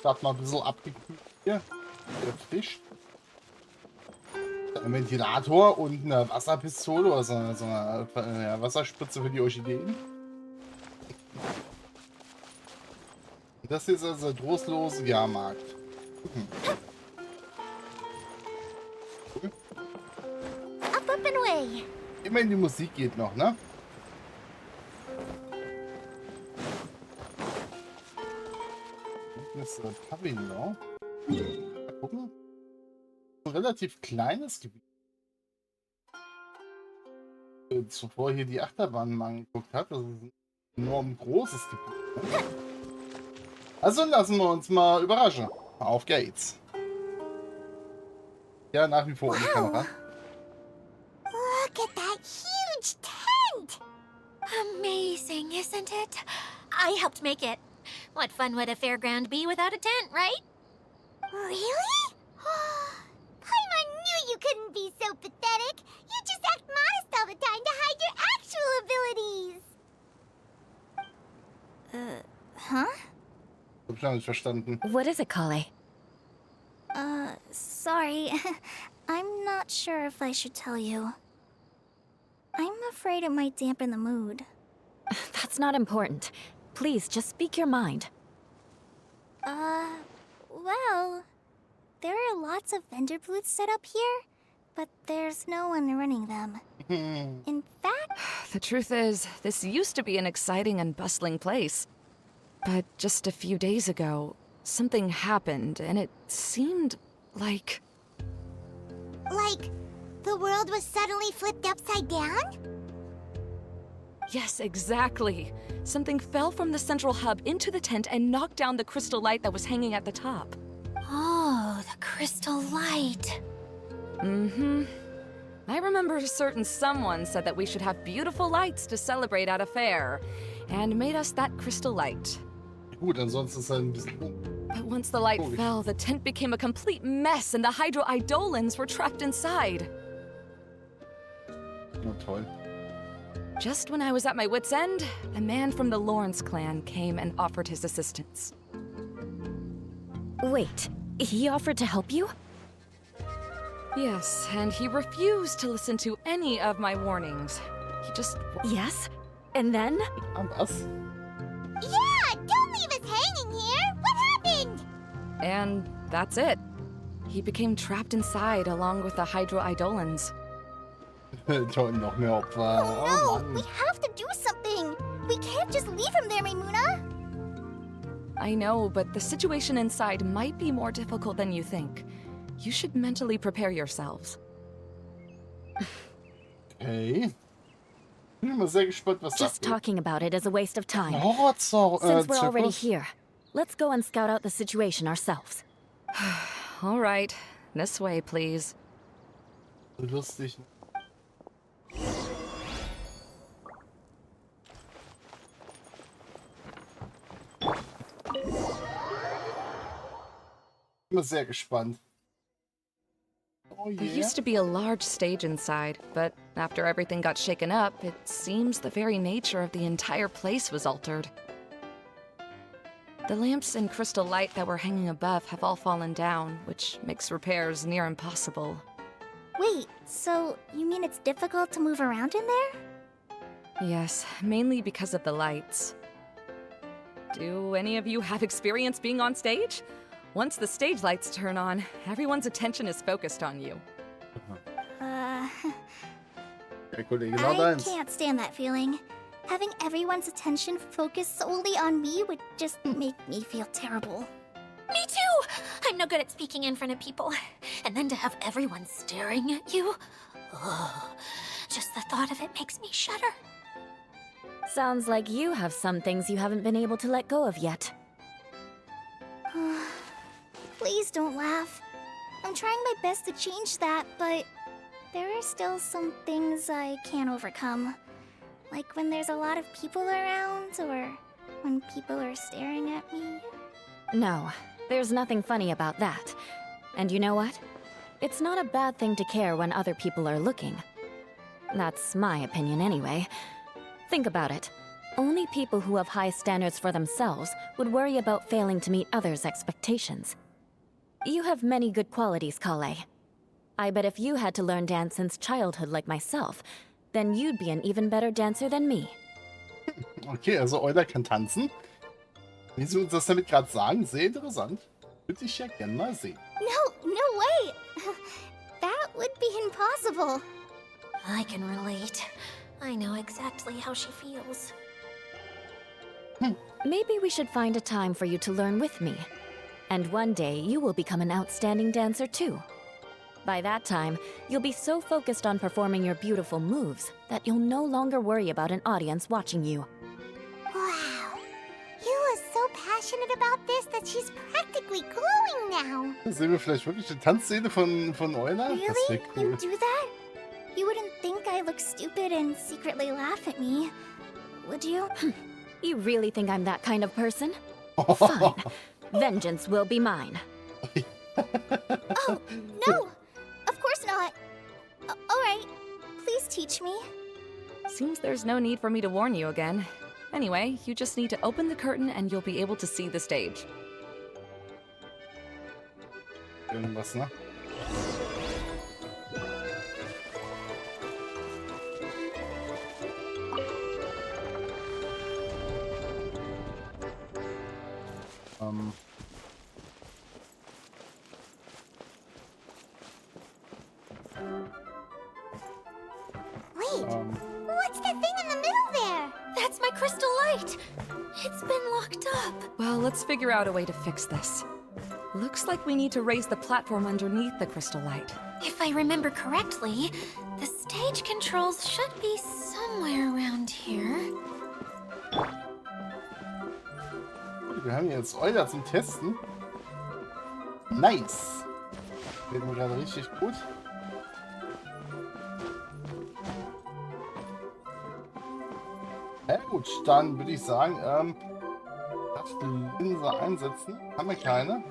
Darf mal ein bisschen abgekühlt hier. Sehr frisch. Ein Ventilator und eine Wasserpistole oder so eine ja, Wasserspritze für die Orchideen. Das ist also der trostlose Jahrmarkt. Cool. Up and away. Immerhin die Musik geht noch, ne? Das ist Pavillon. Mal gucken. Ein relativ kleines Gebiet. Zuvor hier die Achterbahn mal angeguckt hat. Das ist ein enorm großes Gebiet. Ne? Also lassen wir uns mal überraschen. Auf geht's. Ja, nach wie vor ohne Kamera. Look at that huge tent! Amazing, isn't it? I helped make it. What fun would a fairground be without a tent, right? Really? Paimon knew you couldn't be so pathetic. You just act modest all the time to hide your actual abilities. Huh? Hab ich noch nicht verstanden. What is it, Kale? Sorry. I'm not sure if I should tell you. I'm afraid it might dampen the mood. That's not important. Please, just speak your mind. Well, there are lots of vendor booths set up here, but there's no one running them. In fact... The truth is, this used to be an exciting and bustling place. But just a few days ago, something happened, and it seemed like... Like, the world was suddenly flipped upside down? Yes, exactly. Something fell from the central hub into the tent and knocked down the crystal light that was hanging at the top. Oh, the crystal light. Mm-hmm. I remember a certain someone said that we should have beautiful lights to celebrate at a fair, and made us that crystal light. Gut, ansonsten ist er ein bisschen... But once the light Holy. fell, the tent became a complete mess and the hydro-eidolons were trapped inside. Na toll. Just when I was at my wit's end, a man from the Lawrence clan came and offered his assistance. Wait, he offered to help you? Yes, and he refused to listen to any of my warnings. He just... Yes? And then? Und was? Yeah, don't leave us hanging here. What happened? And that's it. He became trapped inside along with the hydro-eidolons. Toll, noch mehr Opfer. Oh Oh no, Mann. we have to do something. We can't just leave him there, Maimuna. I know, but the situation inside might be more difficult than you think. You should mentally prepare yourselves. Okay. Bin mal sehr gespannt, was Just das talking about it is a waste of time. Horrorzirkus. Since we're already here, let's go and scout out the situation ourselves. All right, this way, please. Lustig. Bin mal sehr gespannt. Oh There yeah. used to be a large stage inside, but after everything got shaken up, it seems the very nature of the entire place was altered. The lamps and crystal light that were hanging above have all fallen down, which makes repairs near impossible. Wait, so you mean it's difficult to move around in there? Yes, mainly because of the lights. Do any of you have experience being on stage? Once the stage lights turn on, everyone's attention is focused on you. Der Kollege genau I deins. can't stand that feeling. Having everyone's attention focused solely on me would just make me feel terrible. Me too! I'm no good at speaking in front of people. And then to have everyone staring at you. Ugh. Just the thought of it makes me shudder. Sounds like you have some things you haven't been able to let go of yet. Please don't laugh. I'm trying my best to change that, but there are still some things I can't overcome. Like when there's a lot of people around, or when people are staring at me. No, there's nothing funny about that. And you know what? It's not a bad thing to care when other people are looking. That's my opinion anyway. Think about it. Only people who have high standards for themselves would worry about failing to meet others' expectations. You have many good qualities, Kale. I bet if you had to learn dance since childhood like myself, then you'd be an even better dancer than me. Okay, also Euler kann tanzen. Wie Sie uns das damit gerade sagen, sehr interessant. Würde ich ja gerne mal sehen. No way! That would be impossible. I can relate. I know exactly how she feels. Maybe we should find a time for you to learn with me. And one day, you will become an outstanding dancer too. By that time, you'll be so focused on performing your beautiful moves that you'll no longer worry about an audience watching you. Wow. You are so passionate about this that she's practically glowing now. Sehen wir vielleicht wirklich eine Tanzszene von Euler? Das Really? wäre cool. You do that? You wouldn't think I look stupid and secretly laugh at me, would you? You really think I'm that kind of person? Fine. Vengeance will be mine. Oh, no! Of course not. Alright, please teach me. Seems there's no need for me to warn you again. Anyway, you just need to open the curtain and you'll be able to see the stage. Irgendwas, ne? Wait, what's that thing in the middle there? That's my crystal light. It's been locked up. Well, let's figure out a way to fix this. Looks like we need to raise the platform underneath the crystal light. If I remember correctly, the stage controls should be somewhere around here. Wir haben jetzt Euler zum Testen. Nice. Geht mir gerade richtig gut. Ja gut, dann würde ich sagen, darf ich die Linse einsetzen? Haben wir keine?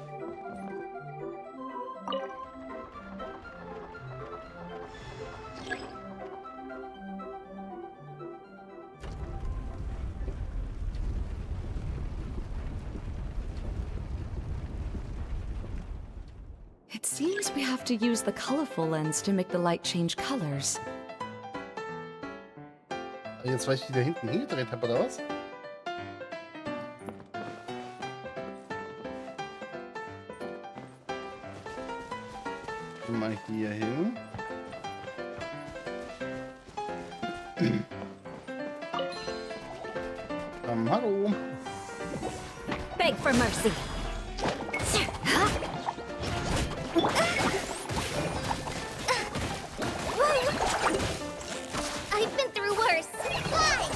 It seems we have to use the colorful lens to make the light change colors. Jetzt, weil ich die da hinten hingedreht habe, oder was? Mal hier hin. Hallo. Beg for mercy. I've been through worse. Why?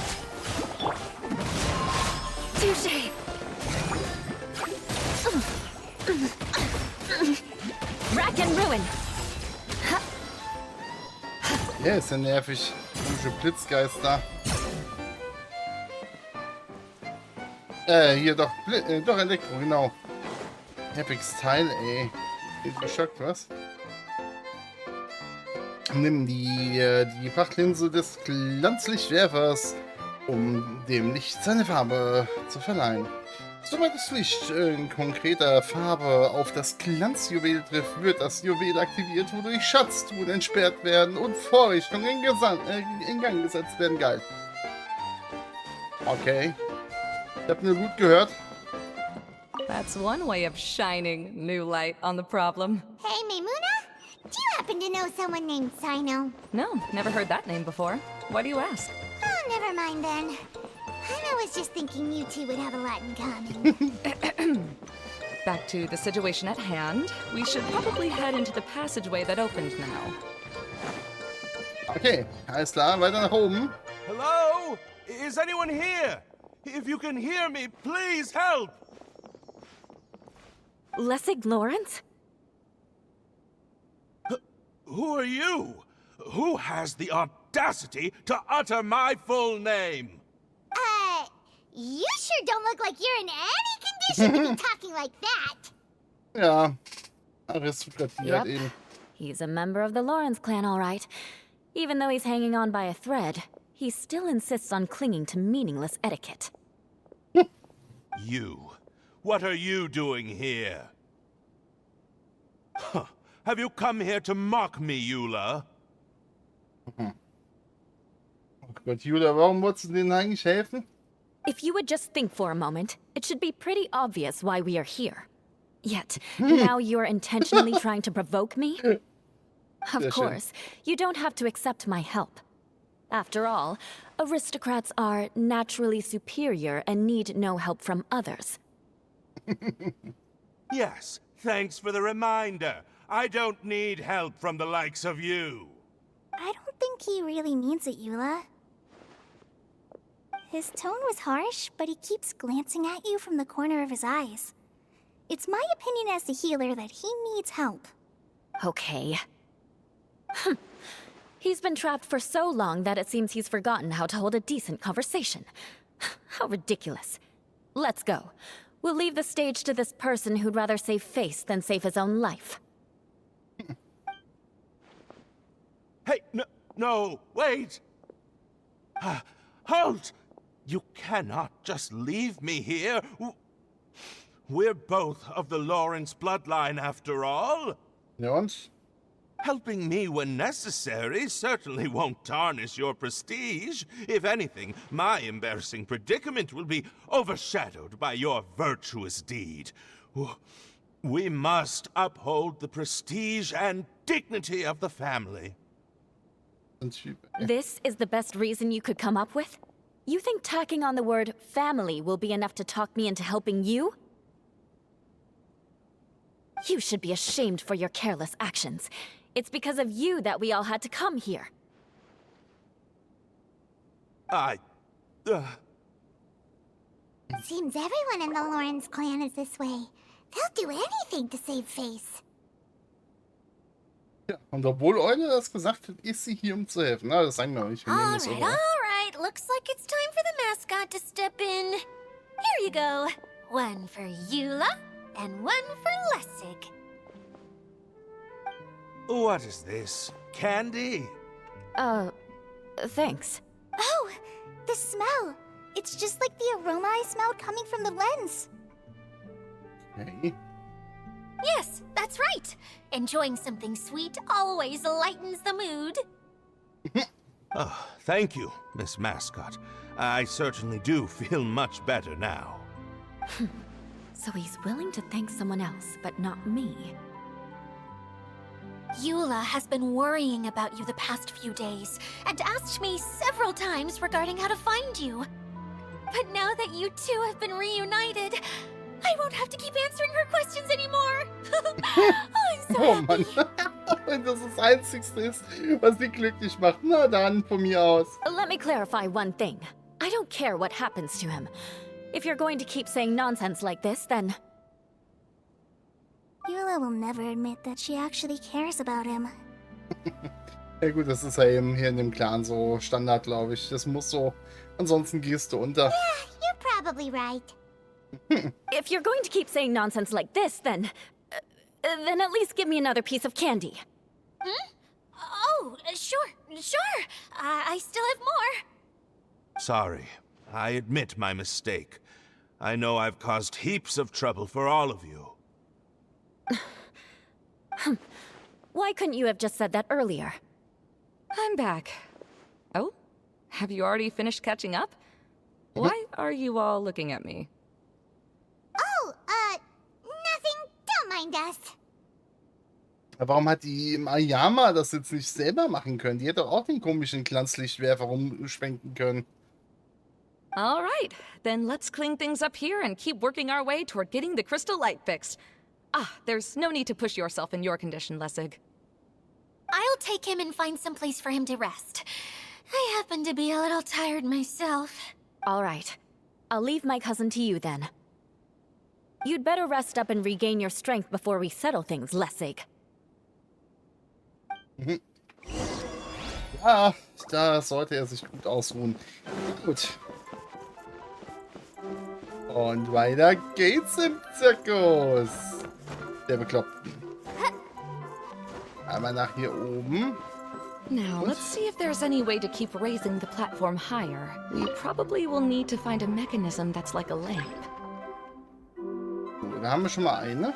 Touché. Rack and ruin. Ja, ist ja nervig. Komische Blitzgeister. Hier doch. Doch Elektro, genau. Epics Teil, ey. Bin geschockt, was? Nimm die Prachtlinse des Glanzlichtwerfers, um dem Licht seine Farbe zu verleihen. Sobald das Licht in konkreter Farbe auf das Glanzjuwel trifft, wird das Juwel aktiviert, wodurch Schatztruhen entsperrt werden und Vorrichtungen in Gang gesetzt werden. Geil. Okay. Ich hab nur gut gehört. That's one way of shining new light on the problem. Hey, Maimuna? Do you happen to know someone named Sino? No, never heard that name before. Why do you ask? Oh, never mind then. I was just thinking you two would have a lot in common. Back to the situation at hand. We should probably head into the passageway that opened now. Okay, alles klar, weiter nach oben. Hello? Is anyone here? If you can hear me, please help! Lessig Lawrence? Who are you? Who has the audacity to utter my full name? You sure don't look like you're in any condition to be talking like that. Ja, aristokratiert Yep. eben. He's a member of the Lawrence clan, all right. Even though he's hanging on by a thread, he still insists on clinging to meaningless etiquette. You. What are you doing here? Huh. Have you come here to mock me, Eula? Oh Gott, Julia, warum wolltest du denen eigentlich helfen? If you would just think for a moment, it should be pretty obvious why we are here. Yet, now you're intentionally trying to provoke me? Of course, you don't have to accept my help. After all, aristocrats are naturally superior and need no help from others. Yes, thanks for the reminder. I don't need help from the likes of you. I don't think he really means it, Eula. His tone was harsh, but he keeps glancing at you from the corner of his eyes. It's my opinion as the healer that he needs help. Okay. He's been trapped for so long that it seems he's forgotten how to hold a decent conversation. How ridiculous. Let's go. We'll leave the stage to this person who'd rather save face than save his own life. Hey, no, wait! Halt! You cannot just leave me here. We're both of the Lawrence bloodline, after all. Ja und? Helping me when necessary certainly won't tarnish your prestige. If anything, my embarrassing predicament will be overshadowed by your virtuous deed. We must uphold the prestige and dignity of the family. This is the best reason you could come up with? You think tacking on the word family will be enough to talk me into helping you? You should be ashamed for your careless actions. It's because of you that we all had to come here. Seems everyone in the Lawrence clan is this way. They'll do anything to save face. Ja, und obwohl Eule das gesagt hat, ist sie hier, um zu helfen. Na, das sagen wir nicht. Wir nehmen das All over. right. Looks like it's time for the mascot to step in. Here you go. One for Eula and one for Lessig. What is this? Candy? Thanks. Oh, the smell. It's just like the aroma I smelled coming from the lens. Okay. Yes, that's right. Enjoying something sweet always lightens the mood. Oh, thank you, Miss Mascot. I certainly do feel much better now. So he's willing to thank someone else, but not me. Eula has been worrying about you the past few days and asked me several times regarding how to find you. But now that you two have been reunited, I won't have to keep answering her questions anymore. I'm so Oh happy. Mann. Wenn das das Einzigste ist, was sie glücklich macht, na dann von mir aus. Let me clarify one thing. I don't care what happens to him. If you're going to keep saying nonsense like this, then... Eula will never admit that she actually cares about him. Ja gut, das ist ja eben hier in dem Clan so Standard, glaube ich. Das muss so. Ansonsten gehst du unter. You're probably right. If you're going to keep saying nonsense like this, then at least give me another piece of candy. Oh, sure. I still have more. Sorry. I admit my mistake. I know I've caused heaps of trouble for all of you. Why couldn't you have just said that earlier? I'm back. Oh? Have you already finished catching up? Why are you all looking at me? Oh, nothing. Don't mind us. Warum hat die Ayama das jetzt nicht selber machen können? Die hätte auch den komischen Glanzlichtwerfer rumschwenken können. All right, then let's clean things up here and keep working our way toward getting the crystal light fixed. There's no need to push yourself in your condition, Lessig. I'll take him and find some place for him to rest. I happen to be a little tired myself. All right. I'll leave my cousin to you then. You'd better rest up and regain your strength before we settle things, Lessig. Ja, da sollte er sich gut ausruhen. Gut. Und weiter geht's im Zirkus. Der Bekloppten. Einmal nach hier oben. Now, let's see if there's any way to keep raising the platform higher. We probably will need to find a mechanism that's like a lamp. So, da haben wir schon mal eine.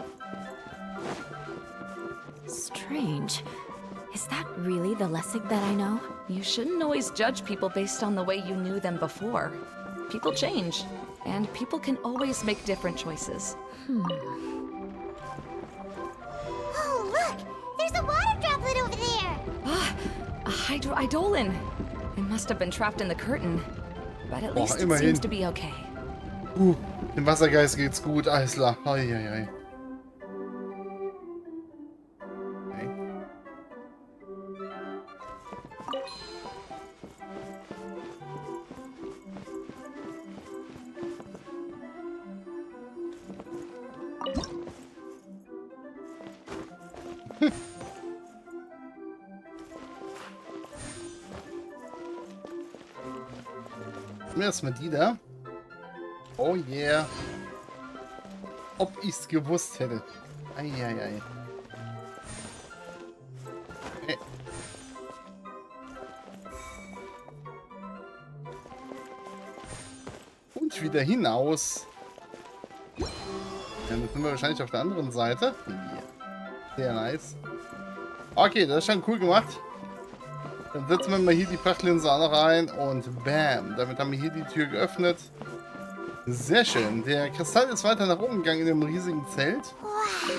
Strange. Is that really the Lessig that I know? You shouldn't always judge people based on the way you knew them before. People change, and people can always make different choices. Oh, look! There's a water droplet over there! Ah, a hydroidolin. It must have been trapped in the curtain. But at least it immerhin. seems to be okay. Dem Wassergeist geht's gut, Eisler. Eieiei. Okay. Erstmal die da. Oh yeah. Ob ich's gewusst hätte. Eieiei. Okay. Und wieder hinaus. Ja, dann sind wir wahrscheinlich auf der anderen Seite. Yeah. Sehr nice. Okay, das ist schon cool gemacht. Dann setzen wir mal hier die Prachtlinse auch noch rein und bam. Damit haben wir hier die Tür geöffnet. Sehr schön. Der Kristall ist weiter nach oben gegangen in dem riesigen Zelt.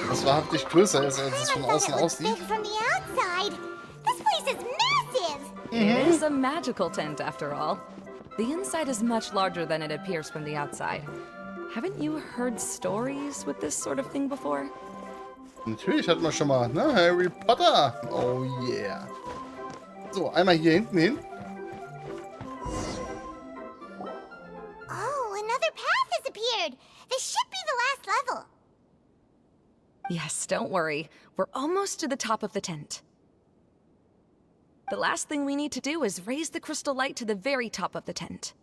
Das wahrhaftig größer ist, als es von außen aussieht. Big from the outside. This place is massive! It is a magical tent, after all. The inside is much larger than it appears from the outside. Haven't you heard stories with this sort of thing before? Natürlich hat man schon mal, ne? Harry Potter. Oh yeah. So, einmal hier hinten hin. Oh, another path has appeared! This should be the last level! Yes, don't worry. We're almost to the top of the tent. The last thing we need to do is raise the crystal light to the very top of the tent.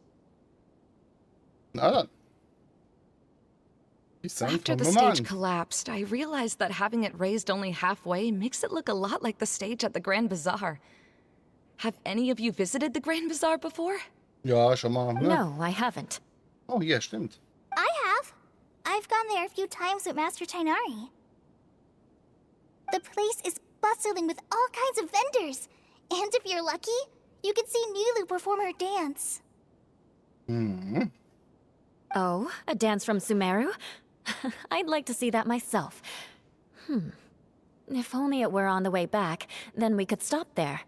Na dann. After the stage collapsed, I realized that having it raised only halfway makes it look a lot like the stage at the Grand Bazaar. Have any of you visited the Grand Bazaar before? Ja, schon mal, ne? No, I haven't. Oh, hier, stimmt. I have. I've gone there a few times with Master Tainari. The place is bustling with all kinds of vendors. And if you're lucky, you can see Nulu perform her dance. Mhm. Oh, a dance from Sumeru? I'd like to see that myself. If only it were on the way back, then we could stop there.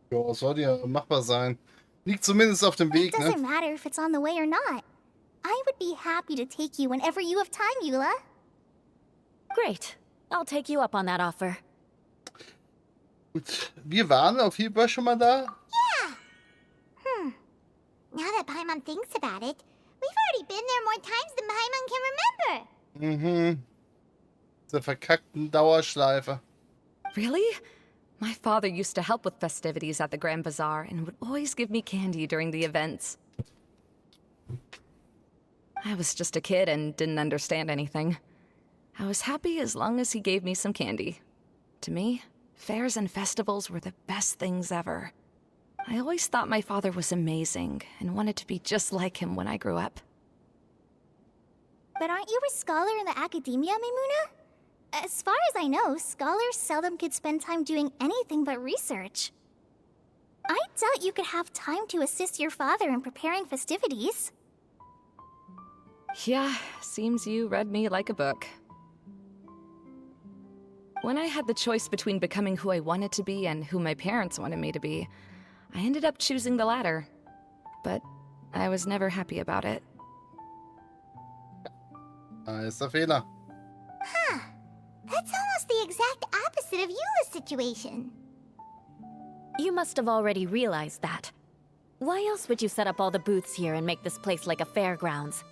Ja, sollte ja machbar sein. Liegt zumindest auf dem It Weg, doesn't ne? matter if it's on the way or not. I would be happy to take you whenever you have time, Eula. Great. I'll take you up on that offer. Gut. Wir waren auf jeden Fall schon mal da. Now that Paimon thinks about it, we've already been there more times than Paimon can remember. Mhm. Diese verkackten Dauerschleife. Really? My father used to help with festivities at the Grand Bazaar and would always give me candy during the events. I was just a kid and didn't understand anything. I was happy as long as he gave me some candy. To me, fairs and festivals were the best things ever. I always thought my father was amazing and wanted to be just like him when I grew up. But aren't you a scholar in the academia, Maimuna? As far as I know, scholars seldom could spend time doing anything but research. I doubt you could have time to assist your father in preparing festivities. Yeah, seems you read me like a book. When I had the choice between becoming who I wanted to be and who my parents wanted me to be, I ended up choosing the latter. But I was never happy about it. Da ist der Fehler. That's almost the exact opposite of Eula's situation. You must have already realized that. Why else would you set up all the booths here and make this place like a fairgrounds?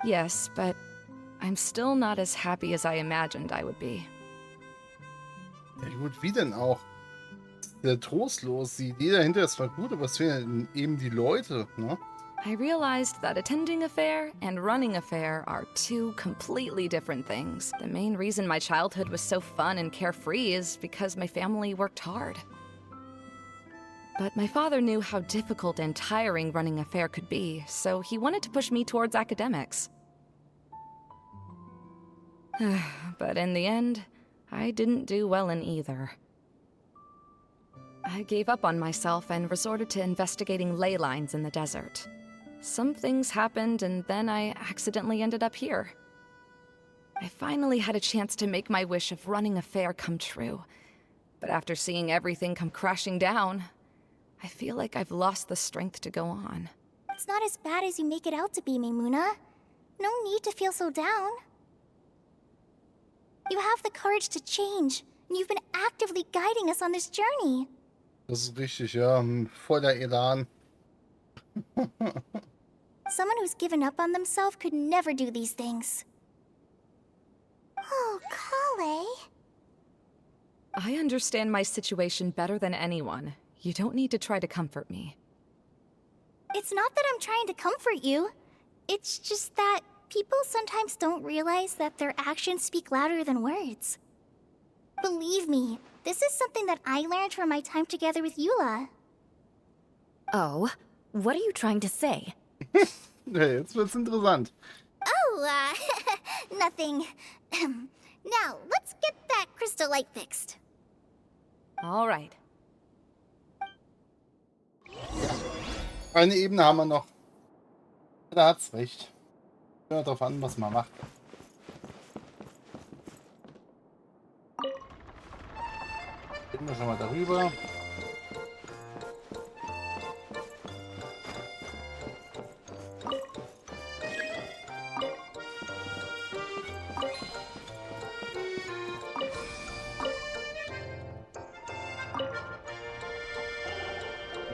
Yes, but I'm still not as happy as I imagined I would be. Ja gut, wie denn auch? Sehr trostlos. Die Idee dahinter ist zwar gut, aber es fehlen eben die Leute, ne? I realized that attending a fair and running a fair are two completely different things. The main reason my childhood was so fun and carefree is because my family worked hard. But my father knew how difficult and tiring running a fair could be, so he wanted to push me towards academics. But in the end, I didn't do well in either. I gave up on myself and resorted to investigating ley lines in the desert. Some things happened, and then I accidentally ended up here. I finally had a chance to make my wish of running a fair come true. But after seeing everything come crashing down, I feel like I've lost the strength to go on. It's not as bad as you make it out to be, Maimuna. No need to feel so down. You have the courage to change, and you've been actively guiding us on this journey. Das ist richtig, ja. Voller Elan. Someone who's given up on themselves could never do these things. Oh, Kale. I understand my situation better than anyone. You don't need to try to comfort me. It's not that I'm trying to comfort you. It's just that people sometimes don't realize that their actions speak louder than words. Believe me, this is something that I learned from my time together with Eula. Oh, what are you trying to say? Hey, jetzt wird's interessant. Oh, nothing. Now, let's get that crystal light fixed. All right. Eine Ebene haben wir noch. Da hat's recht. Hört drauf an, was man macht. Gehen wir schon mal darüber.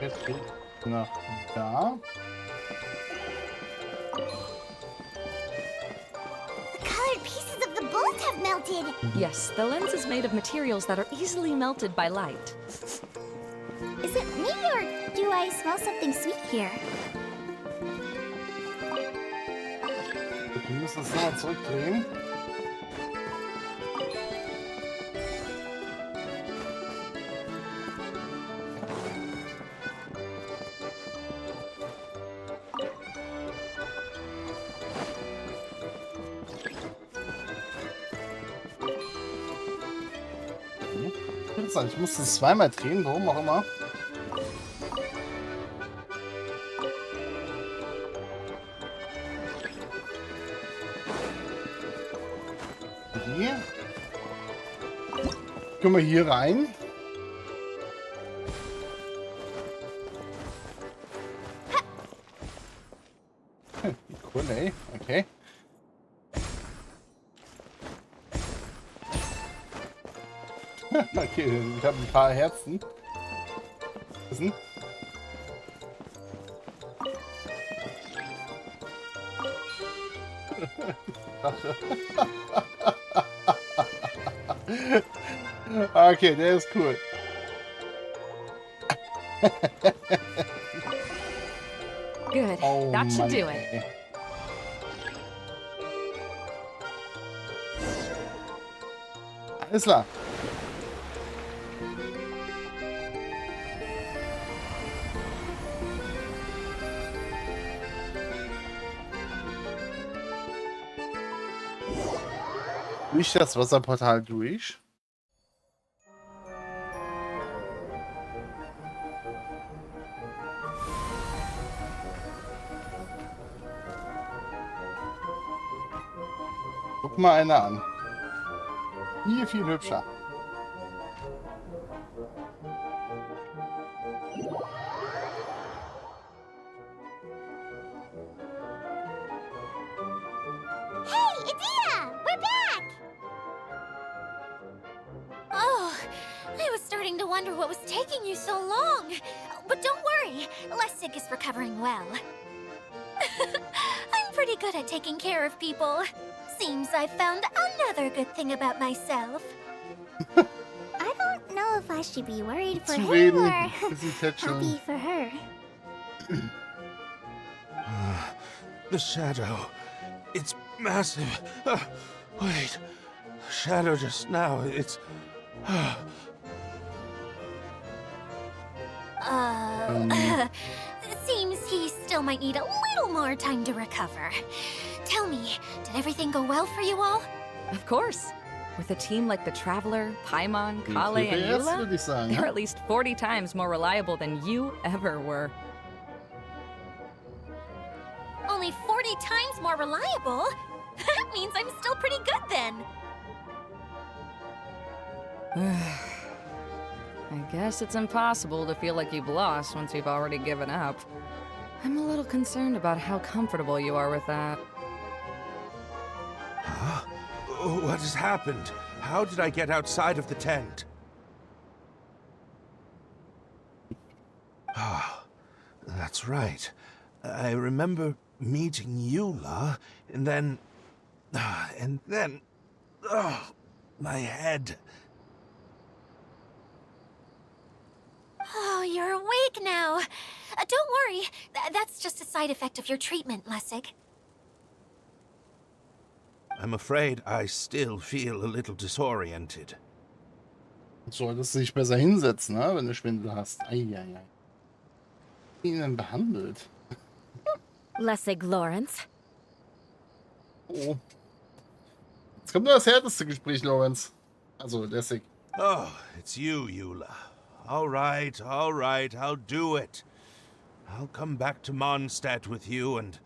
Jetzt geht nach da. The colored pieces of the bolt have melted. Yes, the lens is made of materials that are easily melted by light. Is it me or do I smell something sweet here? Wir müssen es nochmal zurückdrehen. Interessant, ich musste es zweimal drehen, warum auch immer. Hier. Können wir hier rein? Cool, ey. Okay. Okay, ich habe ein paar Herzen. Wissen? Okay, der ist cool. Good. Oh, That should Mann, do it. ey. Alles klar. Durch das Wasserportal durch. Guck mal einer an. Hier viel hübscher. Hey, Idea! We're back! Oh, I was starting to wonder what was taking you so long. But don't worry, Lessig is recovering well. I'm pretty good at taking care of people. Seems I've found another good thing about myself. I don't know if I should be worried for him Zufrieden, or bisschen tätscheln. happy for her. The shadow. It's massive. Wait. The shadow just now. It's. Seems he still might need a little more time to recover. Tell me, did everything go well for you all? Of course. With a team like the Traveler, Paimon, Kale, and TPS, Eula, würde ich sagen. they're Ja? at least 40 times more reliable than you ever were. Only 40 times more reliable? That means I'm still pretty good then. I guess it's impossible to feel like you've lost once you've already given up. I'm a little concerned about how comfortable you are with that. Huh? What has happened? How did I get outside of the tent? Ah, that's right. I remember meeting Eula, and then... Oh, my head. Oh, you're awake now. Don't worry. That's just a side effect of your treatment, Lessig. I'm afraid I still feel a little disoriented. Du solltest dich besser hinsetzen, ne, wenn du Schwindel hast. Eieiei. Wie ihn denn behandelt? Lessig Lawrence. Oh. Jetzt kommt nur das härteste Gespräch, Lorenz. Also, lässig. Oh, it's you, Eula. All right, I'll do it. I'll come back to Mondstadt with you and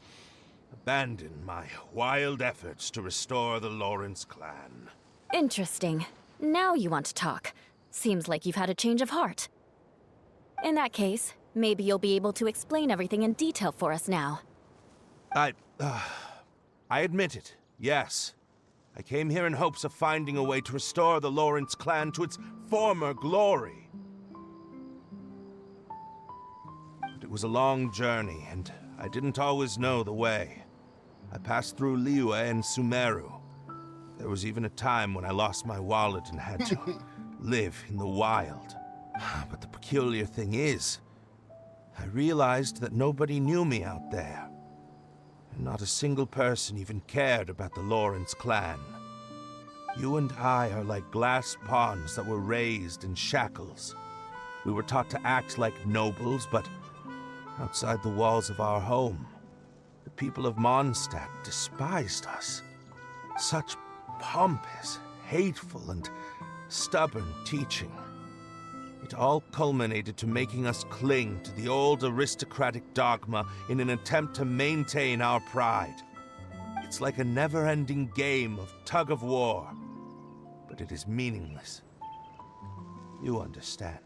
abandon my wild efforts to restore the Lawrence clan. Interesting. Now you want to talk. Seems like you've had a change of heart. In that case, maybe you'll be able to explain everything in detail for us now. I admit it, yes. I came here in hopes of finding a way to restore the Lawrence clan to its former glory. But it was a long journey, and I didn't always know the way. I passed through Liyue and Sumeru. There was even a time when I lost my wallet and had to live in the wild. But the peculiar thing is, I realized that nobody knew me out there. And not a single person even cared about the Lawrence clan. You and I are like glass pawns that were raised in shackles. We were taught to act like nobles, but outside the walls of our home, the people of Mondstadt despised us. Such pompous, hateful, and stubborn teaching. It all culminated to making us cling to the old aristocratic dogma in an attempt to maintain our pride. It's like a never-ending game of tug-of-war, but it is meaningless. You understand.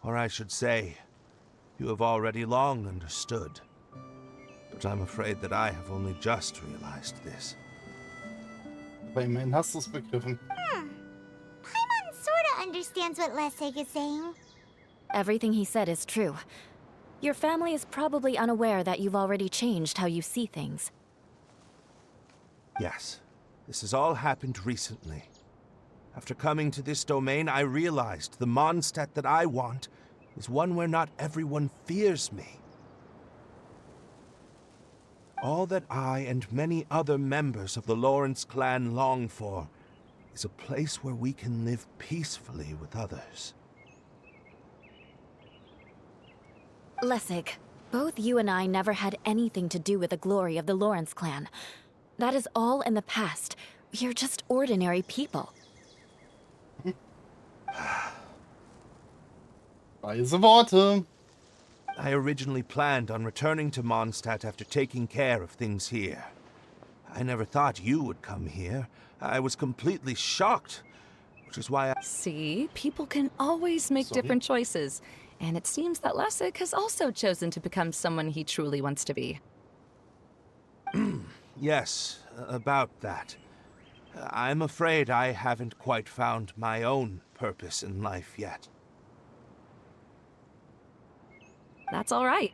Or I should say, you have already long understood. But I'm afraid that I have only just realized this. Aber immerhin hast du es begriffen. Paimon sorta understands what Lessig is saying. Everything he said is true. Your family is probably unaware that you've already changed how you see things. Yes, this has all happened recently. After coming to this domain, I realized the Mondstadt that I want is one where not everyone fears me. All that I and many other members of the Lawrence clan long for is a place where we can live peacefully with others. Lessig, both you and I never had anything to do with the glory of the Lawrence clan. That is all in the past. We are just ordinary people. Weise Worte. I originally planned on returning to Mondstadt after taking care of things here. I never thought you would come here. I was completely shocked, which is why I... See, people can always make different choices. And it seems that Lessig has also chosen to become someone he truly wants to be. Yes, about that. I'm afraid I haven't quite found my own purpose in life yet. That's all right.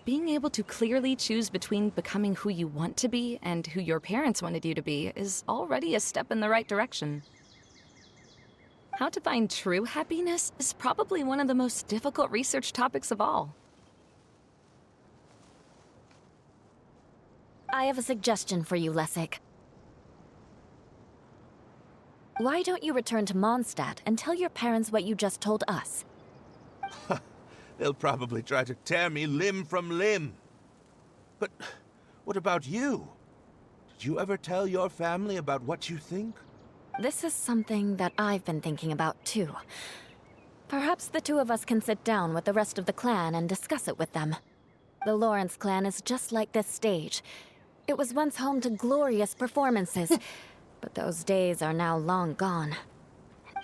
Being able to clearly choose between becoming who you want to be and who your parents wanted you to be is already a step in the right direction. How to find true happiness is probably one of the most difficult research topics of all. I have a suggestion for you, Lessig. Why don't you return to Mondstadt and tell your parents what you just told us? They'll probably try to tear me limb from limb. But what about you? Did you ever tell your family about what you think? This is something that I've been thinking about too. Perhaps the two of us can sit down with the rest of the clan and discuss it with them. The Lawrence clan is just like this stage. It was once home to glorious performances, but those days are now long gone.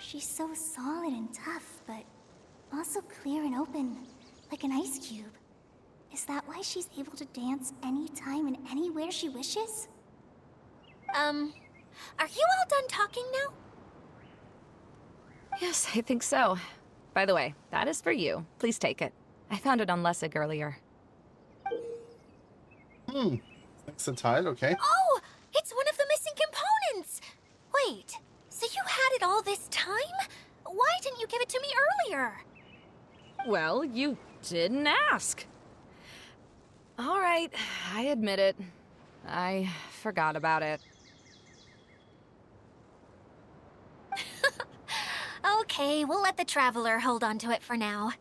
She's so solid and tough, but also clear and open, like an ice cube. Is that why she's able to dance anytime and anywhere she wishes? Are you all done talking now? Yes, I think so. By the way, that is for you. Please take it. I found it on Lessig earlier. Nächster Teil, okay. Oh, it's one of the missing components! Wait, so you had it all this time? Why didn't you give it to me earlier? Well, you didn't ask. All right, I admit it. I forgot about it. Okay, we'll let the Traveler hold on to it for now.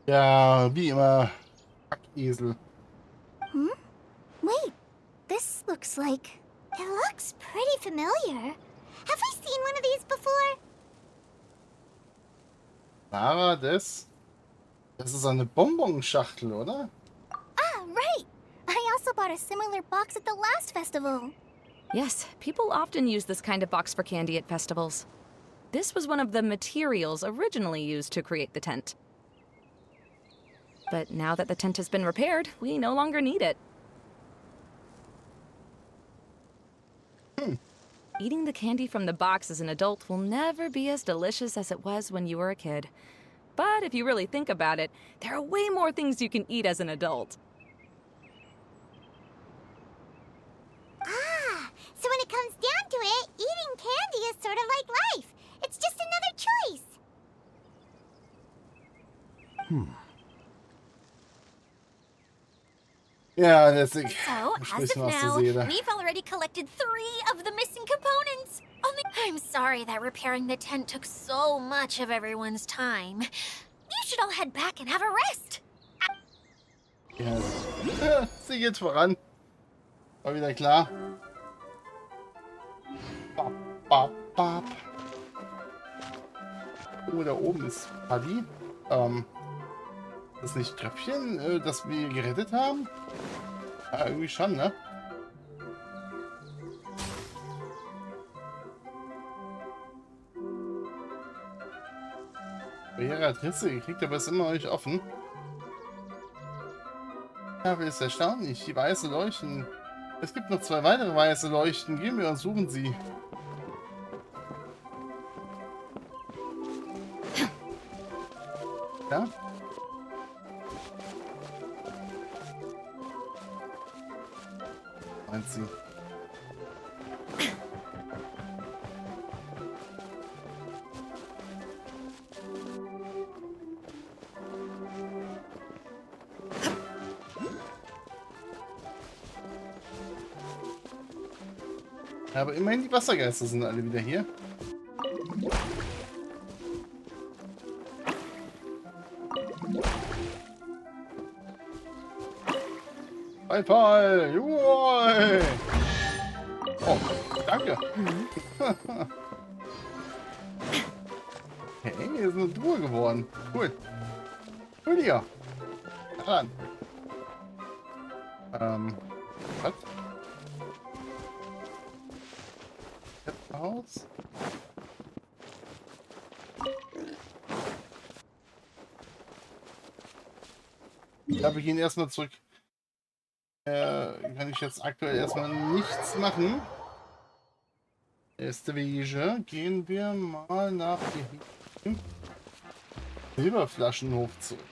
Ja, wie immer. Esel. Wait, this looks like... It looks pretty familiar. Have I seen one of these before? Sarah, das ist eine Bonbonschachtel, oder? Ah, right! I also bought a similar box at the last festival. Yes, people often use this kind of box for candy at festivals. This was one of the materials originally used to create the tent. But now that the tent has been repaired, we no longer need it. Eating the candy from the box as an adult will never be as delicious as it was when you were a kid. But if you really think about it, there are way more things you can eat as an adult. Ah, so when it comes down to it, eating candy is sort of like life. It's just another choice. Ja, deswegen So, as spricht of man aus der now, Seele. we've already collected 3 of the missing components. I'm sorry that repairing the tent took so much of everyone's time. You should all head back and have a rest. Ja, sie geht voran. War wieder klar. Bap, bap, bap. Oh, da oben ist Paddy. Das nicht Tröpfchen, das wir gerettet haben? Ja, irgendwie schon, ne? Barriere hat Risse gekriegt, aber ist immer noch nicht offen. Ja, aber ist erstaunlich. Die weiße Leuchten. Es gibt noch 2 weitere weiße Leuchten. Gehen wir und suchen sie. Ja? Meint sie. Aber immerhin die Wassergeister sind alle wieder hier. Fall! Juhu! Oh, danke. Hey, hier ist eine Truhe geworden. Cool. Cool hier. Na dann. Was? Aus. Ja, wir gehen erstmal zurück. Kann ich jetzt aktuell erstmal nichts machen. Erste Wege gehen wir mal nach dem Silberflaschenhof zurück.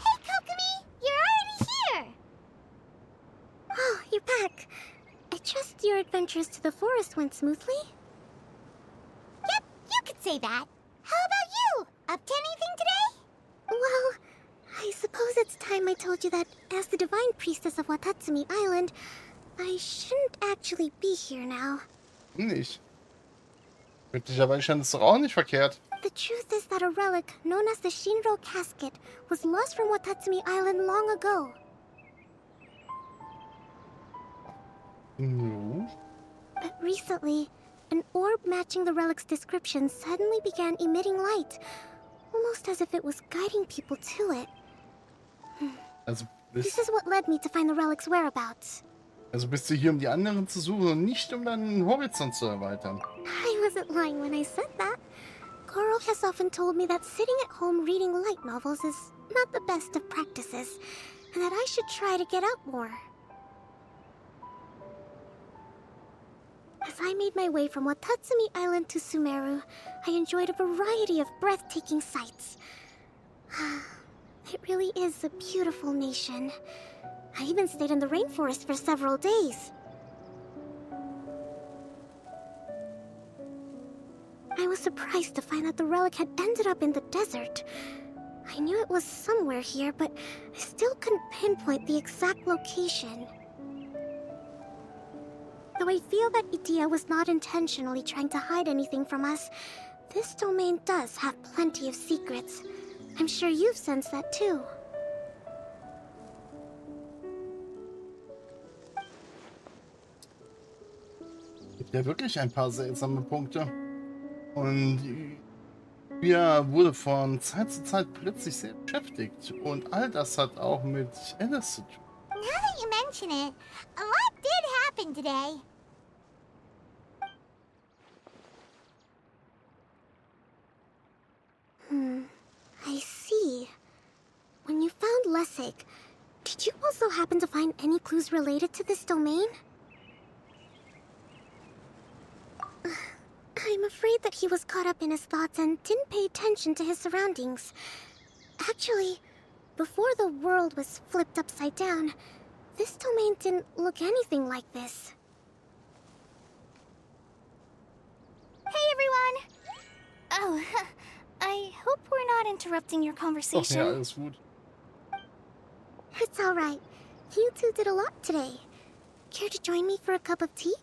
Hey, Kokomi! You're already here! Oh, you're back. I trust your adventures to the forest went smoothly? Yep, you could say that. How about you? Up to anything today? Well, I suppose it's time I told you that as the divine priestess of Watatsumi Island, I shouldn't actually be here now. Nicht. Möglicherweise scheint es doch auch nicht verkehrt. The truth is that a relic known as the Shinro casket was lost from Watatsumi Island long ago. No. But recently, an orb matching the relic's description suddenly began emitting light, almost as if it was guiding people to it. Also This is what led me to find the relic's whereabouts. bist du hier, um die anderen zu suchen und nicht um deinen Horizont zu erweitern. I wasn't lying when I said that. Goro has often told me that sitting at home reading light novels is not the best of practices, and that I should try to get out more. As I made my way from Watatsumi Island to Sumeru, I enjoyed a variety of breathtaking sights. It really is a beautiful nation. I even stayed in the rainforest for several days. I was surprised to find that the relic had ended up in the desert. I knew it was somewhere here, but I still couldn't pinpoint the exact location. Though I feel that Idia was not intentionally trying to hide anything from us, this domain does have plenty of secrets. I'm sure you've sensed that too. Gibt ja wirklich ein paar seltsame Punkte. Und er wurde von Zeit zu Zeit plötzlich sehr beschäftigt. Und all das hat auch mit Alice zu tun. Now that you mention it, a lot did happen today. I see. When you found Lessig, did you also happen to find any clues related to this domain? I'm afraid that he was caught up in his thoughts and didn't pay attention to his surroundings. Actually, before the world was flipped upside down, this domain didn't look anything like this. Hey, everyone! Oh, I hope we're not interrupting your Doch, conversation. ja, alles gut. It's alright. You two did a lot today. Care to join me for a cup of tea?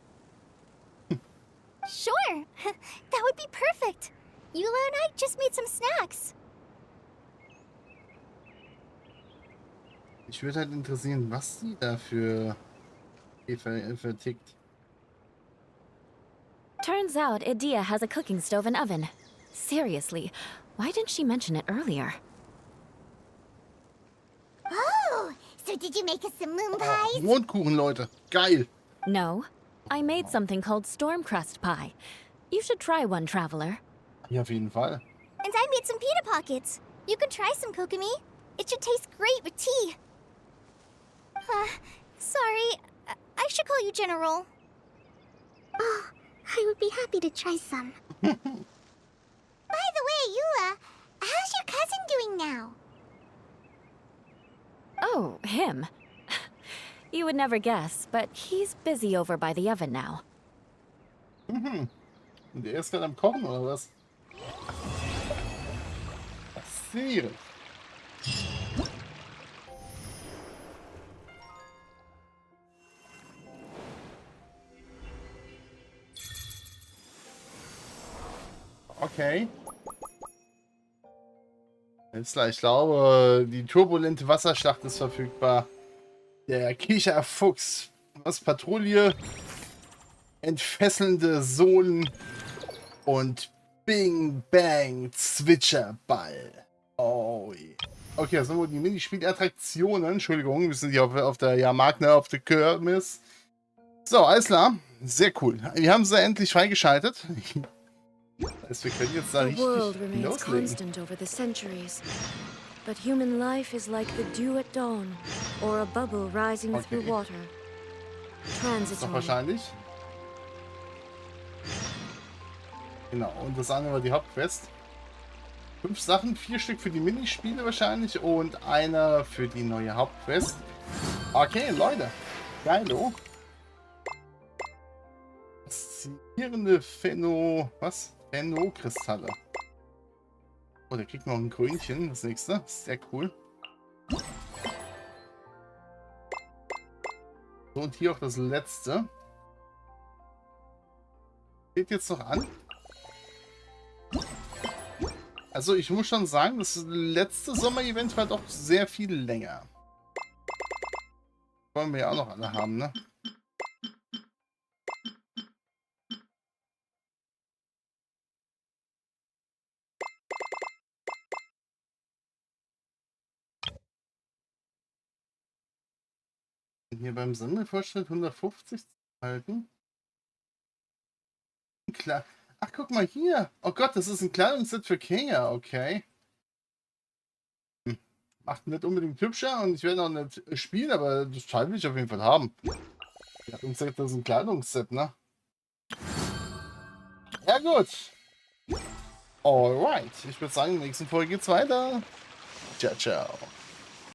Sure! That would be perfect! Eula and I just made some snacks. Ich würde halt interessieren, was sie da für vertickt. Turns out Idia has a cooking stove and oven. Seriously, why didn't she mention it earlier? Oh, so did you make us some moon pies? Mondkuchen, Leute. Geil. No. I made something called storm crust pie. You should try one, traveler. Ja, auf jeden Fall. And I made some pita pockets. You could try some, Kokomi. It should taste great with tea. Sorry, I should call you General. Oh, I would be happy to try some. By the way, Eula, how's your cousin doing now? Oh, him. You would never guess, but he's busy over by the oven now. Und der ist gerade am Kochen, oder was? Faszinierend. Okay. Jetzt gleich, ich glaube, die turbulente Wasserschlacht ist verfügbar. Der Kicherfuchs, was Patrouille, entfesselnde Sohlen und Bing Bang Zwitscherball. Oh je. Okay, das sind wohl die Minispielattraktionen. Entschuldigung, wir sind hier auf der Jahrmarkt, ne, auf der Kirmes. So, alles klar. Sehr cool. Wir haben sie endlich freigeschaltet. Das heißt, wir können jetzt da The world richtig remains loslegen. constant over the centuries, but human life is like the dew at dawn, or a bubble rising through Okay. water. Ist doch Transitory. wahrscheinlich. Genau, und das andere war die Hauptquest. 5 Sachen, 4 Stück für die Minispiele wahrscheinlich und einer für die neue Hauptquest. Okay, Leute. Geilo. Faszinierende Phäno-Kristalle. Oh, der kriegt noch ein Krönchen, das nächste. Sehr cool. So, und hier auch das letzte. Steht jetzt noch an. Also ich muss schon sagen, das letzte Sommer-Event war doch sehr viel länger. Wollen wir ja auch noch alle haben, ne? Hier beim Sammelfortschritt 150 halten. Klar. Ach, guck mal hier. Oh Gott, das ist ein Kleidungsset für Kenia, okay. Macht nicht unbedingt hübscher und ich werde auch nicht spielen, aber das Teil will ich auf jeden Fall haben. Kleidungsset, das ist ein Kleidungsset, ne? Ja gut. Alright. Ich würde sagen, in der nächsten Folge geht's weiter. Ciao, ciao.